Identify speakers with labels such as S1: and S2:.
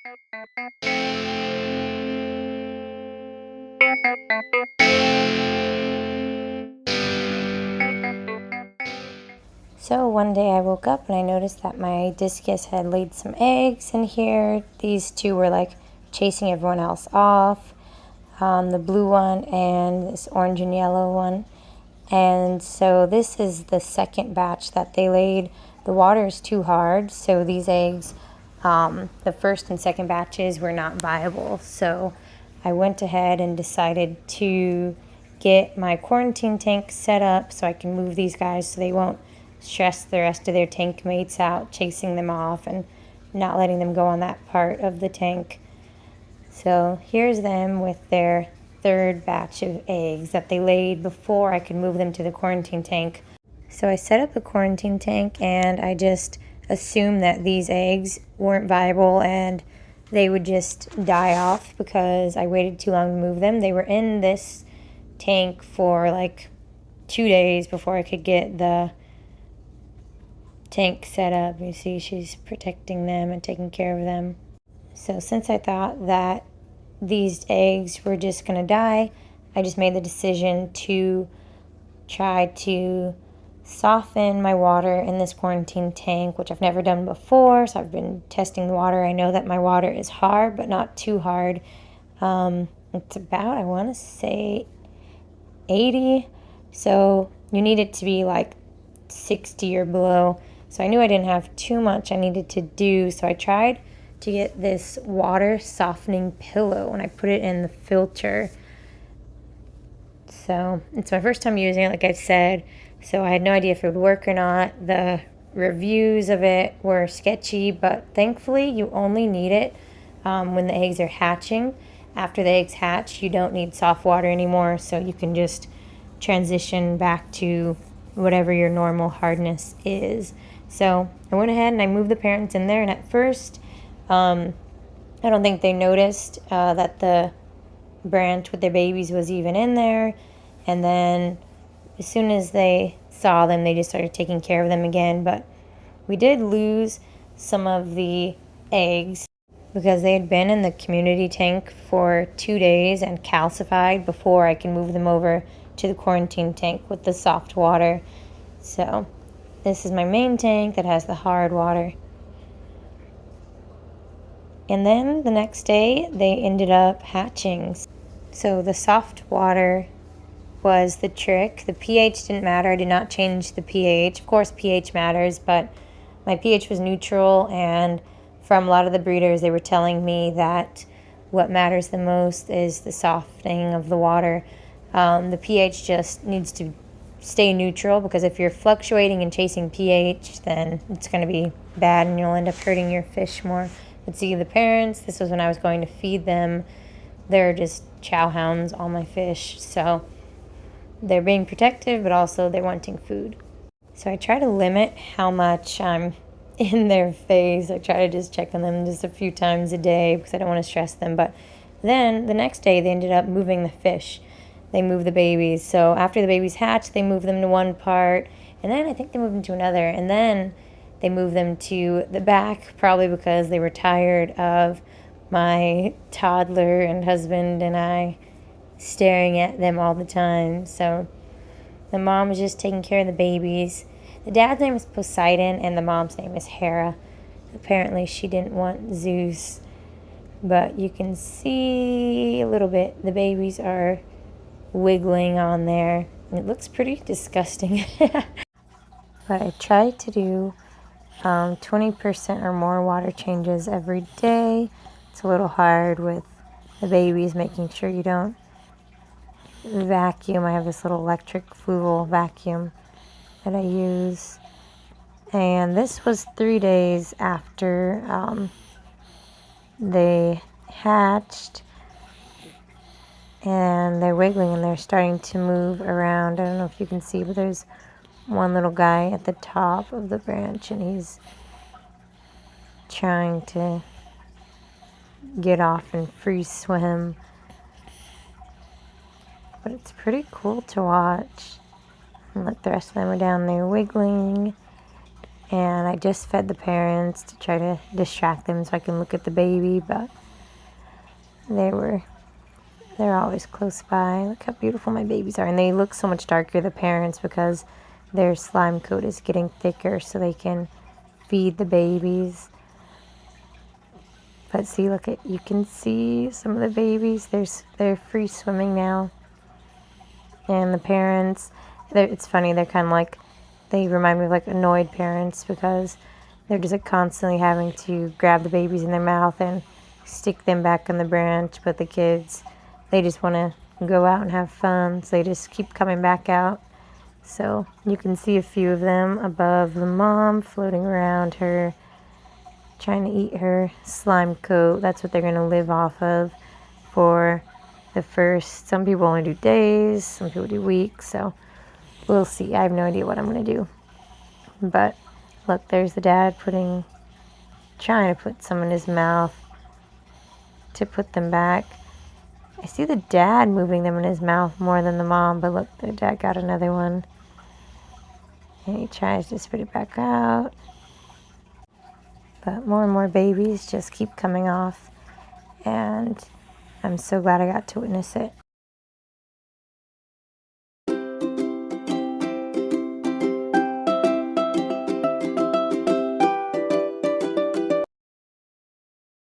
S1: So one day I woke up and I noticed that my discus had laid some eggs in here. These two were like chasing everyone else off, the blue one and this orange and yellow one. And so this is the second batch that they laid. The water is too hard, so these eggs, the first and second batches were not viable. So I went ahead and decided to get my quarantine tank set up so I can move these guys so they won't stress the rest of their tank mates out, chasing them off and not letting them go on that part of the tank. So here's them with their third batch of eggs that they laid before I could move them to the quarantine tank. So I set up the quarantine tank and I just assumed that these eggs weren't viable and they would just die off because I waited too long to move them. They were in this tank for like 2 days before I could get the tank set up. You see she's protecting them and taking care of them. So since I thought that these eggs were just going to die, I just made the decision to try to soften my water in this quarantine tank, which I've never done before. So I've been testing the water. I know that my water is hard, but not too hard. It's about, I want to say 80. So you need it to be like 60 or below. So I knew I didn't have too much I needed to do. So I tried to get this water softening pillow and I put it in the filter. So it's my first time using it, like I said. So I had no idea if it would work or not. The reviews of it were sketchy, but thankfully you only need it when the eggs are hatching. After the eggs hatch, you don't need soft water anymore. So you can just transition back to whatever your normal hardness is. So I went ahead and I moved the parents in there, and at first I don't think they noticed that the branch with their babies was even in there. And then as soon as they saw them, they just started taking care of them again. But we did lose some of the eggs because they had been in the community tank for 2 days and calcified before I can move them over to the quarantine tank with the soft water. So this is my main tank that has the hard water. And then the next day, they ended up hatching. So the soft water was the trick. The pH didn't matter. I did not change the pH. Of course, pH matters, but my pH was neutral, and from a lot of the breeders, they were telling me that what matters the most is the softening of the water. The pH just needs to stay neutral, because if you're fluctuating and chasing pH, then it's going to be bad and you'll end up hurting your fish more. But see, the parents, this was when I was going to feed them. They're just chow hounds, all my fish. So they're being protective, but also they're wanting food. So I try to limit how much I'm in their face. I try to just check on them just a few times a day because I don't want to stress them. But then the next day they ended up moving the fish. They moved the babies. So after the babies hatched, they moved them to one part, and then I think they moved them to another, and then they moved them to the back, probably because they were tired of my toddler and husband and I staring at them all the time. So the mom was just taking care of the babies. The dad's name is Poseidon and the mom's name is Hera. Apparently she didn't want Zeus, but you can see a little bit. The babies are wiggling on there. It looks pretty disgusting. But I try to do 20% or more water changes every day. It's a little hard with the babies, making sure you don't vacuum. I have this little electric flugel vacuum that I use. And this was 3 days after they hatched. And they're wiggling and they're starting to move around. I don't know if you can see, but there's one little guy at the top of the branch, and he's trying to get off and free swim. But it's pretty cool to watch. And look, the rest of them are down there wiggling. And I just fed the parents to try to distract them so I can look at the baby, but they're always close by. Look how beautiful my babies are. And they look so much darker, the parents, because their slime coat is getting thicker so they can feed the babies. But see, look at, you can see some of the babies. They're free swimming now. And the parents, it's funny, they're kind of like, they remind me of like annoyed parents because they're just like constantly having to grab the babies in their mouth and stick them back on the branch. But the kids, they just want to go out and have fun, so they just keep coming back out. So you can see a few of them above the mom, floating around her, trying to eat her slime coat. That's what they're going to live off of for the first, some people only do days, some people do weeks, so we'll see. I have no idea what I'm going to do. But look, there's the dad trying to put some in his mouth to put them back. I see the dad moving them in his mouth more than the mom, but look, the dad got another one. And he tries to spit it back out. But more and more babies just keep coming off. And I'm so glad I got to witness it.